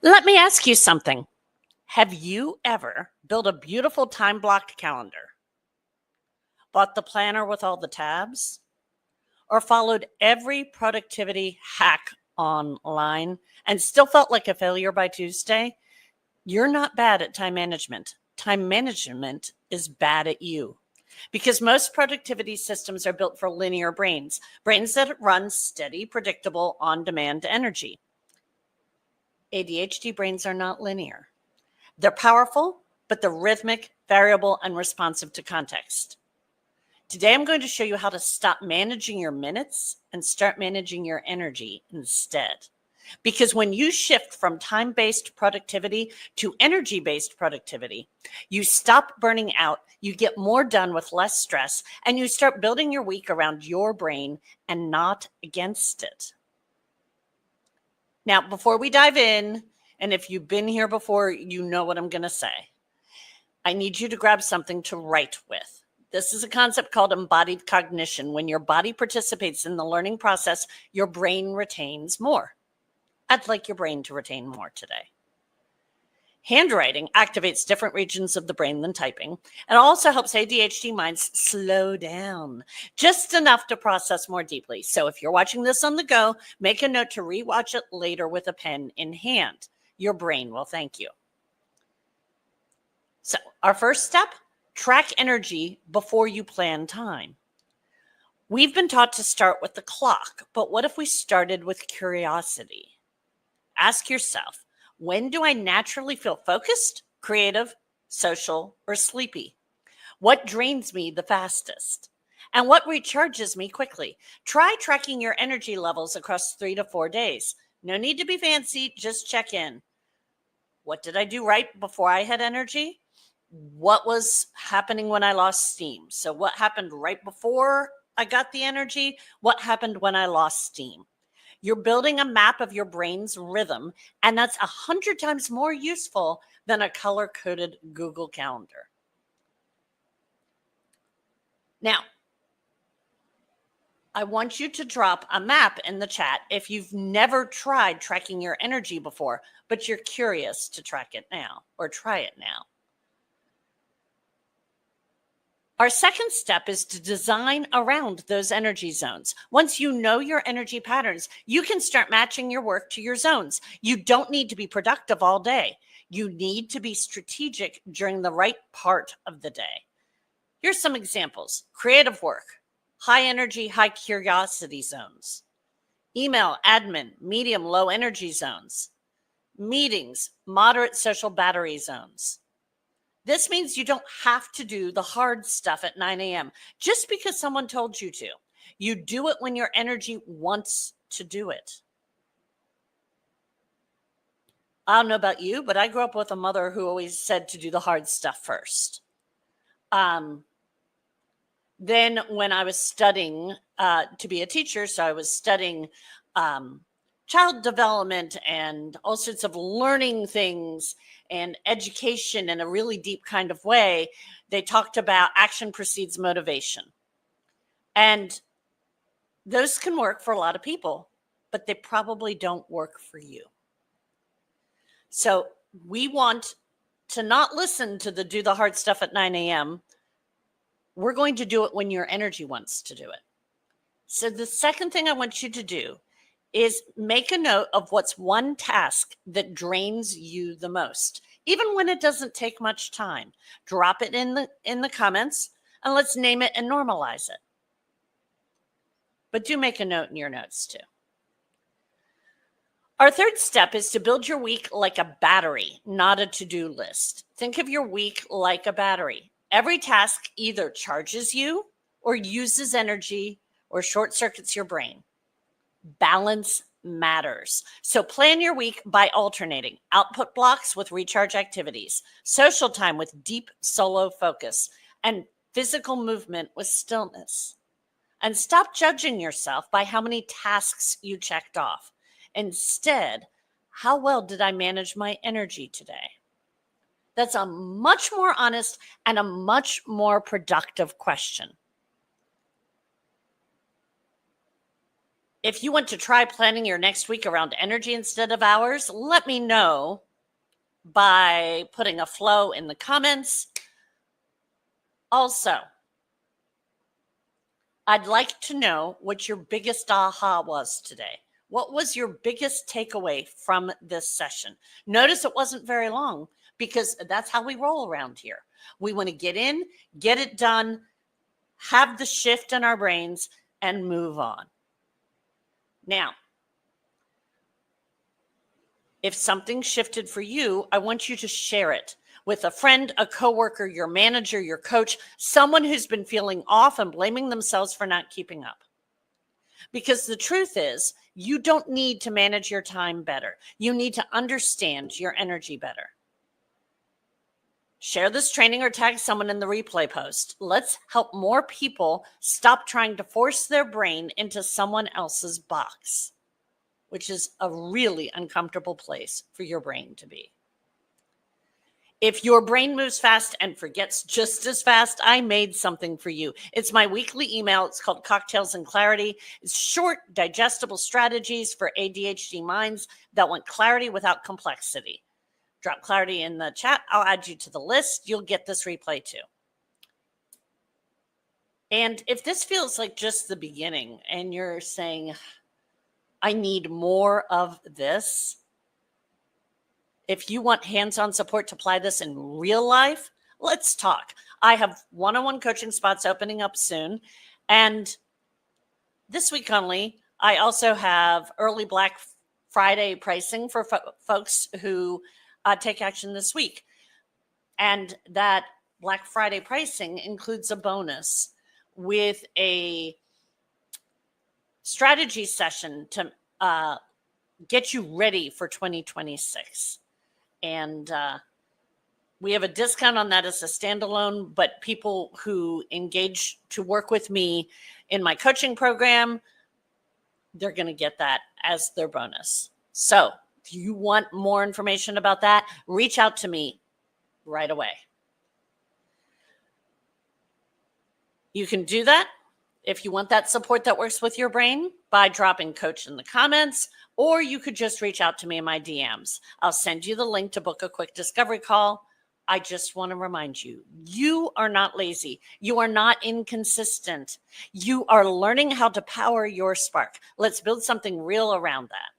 Let me ask you something. Have you ever built a beautiful time blocked calendar, bought the planner with all the tabs, or followed every productivity hack online and still felt like a failure by Tuesday? You're not bad at time management. Time management is bad at you. Because most productivity systems are built for linear brains that run steady, predictable, on demand energy. ADHD brains are not linear. They're powerful, but they're rhythmic, variable, and responsive to context. Today, I'm going to show you how to stop managing your minutes and start managing your energy instead. Because when you shift from time-based productivity to energy-based productivity, you stop burning out, you get more done with less stress, and you start building your week around your brain and not against it. Now, before we dive in, and if you've been here before, you know what I'm going to say. I need you to grab something to write with. This is a concept called embodied cognition. When your body participates in the learning process, your brain retains more. I'd like your brain to retain more today. Handwriting activates different regions of the brain than typing, and also helps ADHD minds slow down just enough to process more deeply. So if you're watching this on the go, make a note to rewatch it later with a pen in hand. Your brain will thank you. So our first step, track energy before you plan time. We've been taught to start with the clock, but what if we started with curiosity? Ask yourself, when do I naturally feel focused, creative, social, or sleepy? What drains me the fastest? And what recharges me quickly? Try tracking your energy levels across 3 to 4 days. No need to be fancy, just check in. What did I do right before I had energy? What was happening when I lost steam? So what happened right before I got the energy? What happened when I lost steam? You're building a map of your brain's rhythm, and that's 100 times more useful than a color-coded Google Calendar. Now, I want you to drop a map in the chat if you've never tried tracking your energy before, but you're curious to track it now or try it now. Our second step is to design around those energy zones. Once you know your energy patterns, you can start matching your work to your zones. You don't need to be productive all day. You need to be strategic during the right part of the day. Here's some examples. Creative work, high energy, high curiosity zones. Email, admin, medium, low energy zones. Meetings, moderate social battery zones. This means you don't have to do the hard stuff at 9 a.m. just because someone told you to. You do it when your energy wants to do it. I don't know about you, but I grew up with a mother who always said to do the hard stuff first. Then when I was studying to be a teacher, so I was studying child development and all sorts of learning things and education in a really deep kind of way, they talked about action precedes motivation. And those can work for a lot of people, but they probably don't work for you. So we want to not listen to the do the hard stuff at 9 a.m. We're going to do it when your energy wants to do it. So the second thing I want you to do is make a note of what's one task that drains you the most, even when it doesn't take much time. Drop it in the comments and let's name it and normalize it. But do make a note in your notes too. Our third step is to build your week like a battery, not a to-do list. Think of your week like a battery. Every task either charges you or uses energy or short circuits your brain. Balance matters. So plan your week by alternating output blocks with recharge activities, social time with deep solo focus, and physical movement with stillness. And stop judging yourself by how many tasks you checked off. Instead, how well did I manage my energy today? That's a much more honest and a much more productive question. If you want to try planning your next week around energy instead of hours, let me know by putting a flow in the comments. Also, I'd like to know what your biggest aha was today. What was your biggest takeaway from this session? Notice it wasn't very long because that's how we roll around here. We want to get in, get it done, have the shift in our brains, and move on. Now, if something shifted for you, I want you to share it with a friend, a coworker, your manager, your coach, someone who's been feeling off and blaming themselves for not keeping up. Because the truth is, you don't need to manage your time better. You need to understand your energy better. Share this training or tag someone in the replay post. Let's help more people stop trying to force their brain into someone else's box, which is a really uncomfortable place for your brain to be. If your brain moves fast and forgets just as fast, I made something for you. It's my weekly email. It's called Cocktails and Clarity. It's short, digestible strategies for ADHD minds that want clarity without complexity. Drop clarity in the chat. I'll add you to the list. You'll get this replay too. And if this feels like just the beginning and you're saying, I need more of this, if you want hands-on support to apply this in real life, let's talk. I have one-on-one coaching spots opening up soon. And this week only, I also have early Black Friday pricing for folks who take action this week. And that Black Friday pricing includes a bonus with a strategy session to get you ready for 2026. And we have a discount on that as a standalone, but people who engage to work with me in my coaching program, they're going to get that as their bonus. So if you want more information about that, reach out to me right away. You can do that if you want that support that works with your brain by dropping coach in the comments, or you could just reach out to me in my DMs. I'll send you the link to book a quick discovery call. I just want to remind you, you are not lazy. You are not inconsistent. You are learning how to power your spark. Let's build something real around that.